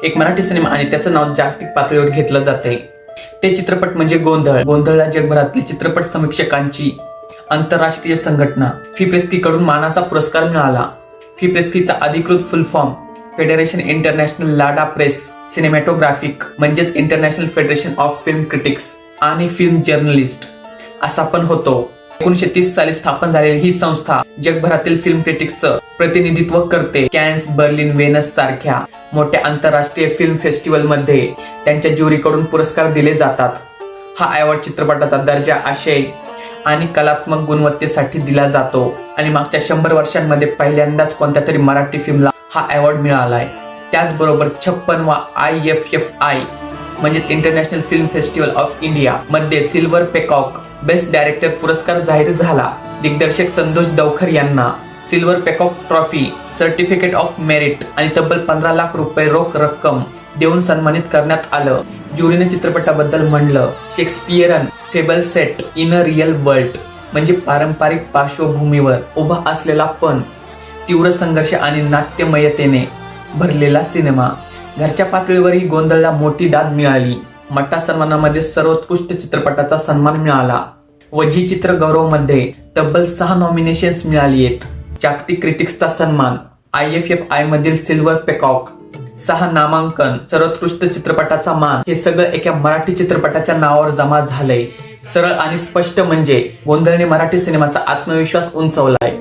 एक मराठी सिनेमा आणि त्याचं नाव जागतिक पातळीवर घेतलं जाते. ते चित्रपट म्हणजे गोंधळ. गोंधळला जगभरातील चित्रपट समीक्षकांची आंतरराष्ट्रीय संघटना फिप्रेस्की कडून मानाचा पुरस्कार मिळाला. फिप्रेस्कीचा अधिकृत फुल फॉर्म फेडरेशन इंटरनॅशनल लाडा प्रेस सिनेमॅटोग्राफिक म्हणजेच international federation of film critics आणि फिल्म जर्नलिस्ट असा पण होतो. 1930 साली स्थापन झालेली ही संस्था जगभरातील फिल्म क्रिटिक्सचं प्रतिनिधित्व करते. कॅन्स, बर्लिन, व्हेनस सारख्या मोठ्या आंतरराष्ट्रीय फिल्म फेस्टिवल मध्ये त्यांच्या ज्युरीकडून पुरस्कार दिले जातात. हा अवॉर्ड चित्रपटाचा दर्जा, आशय आणि कलात्मक गुणवत्तेसाठी दिला जातो आणि मागच्या 100 वर्षांमध्ये पहिल्यांदाच कोणत्या तरी मराठी फिल्मला हा अवॉर्ड मिळालाय. त्याचबरोबर 56वा IFFI म्हणजेच international film festival of India मध्ये सिल्वर पेकॉक बेस्ट डायरेक्टर पुरस्कार जाहीर झाला. दिग्दर्शक संतोष दवखर यांना silver peacock trophy, certificate of merit आणि तब्बल 15 लाख रुपये रोख रक्कम देऊन सन्मानित करण्यात आलं. ज्युरीने चित्रपटाबद्दल म्हणलं, Shakespearean fable set in a real world म्हणजे पारंपरिक पार्श्वभूमीवर उभा असलेला पण तीव्र संघर्ष आणि नाट्यमयतेने भरलेला सिनेमा. घरच्या पातळीवरही गोंधळला मोठी दाद मिळाली. मट्टा सन्मानामध्ये सर्वोत्कृष्ट चित्रपटाचा सन्मान मिळाला व झी चित्र गौरव मध्ये तब्बल 6 नॉमिनेशन्स मिळाली आहेत. जागतिक क्रिटिक्सचा सन्मान, IFFI मधील सिल्वर पेकॉक, 6 नामांकन, सर्वोत्कृष्ट चित्रपटाचा मान हे सगळं एका मराठी चित्रपटाच्या नावावर जमा झालंय. सरळ आणि स्पष्ट म्हणजे गोंधळने मराठी सिनेमाचा आत्मविश्वास उंचावलाय.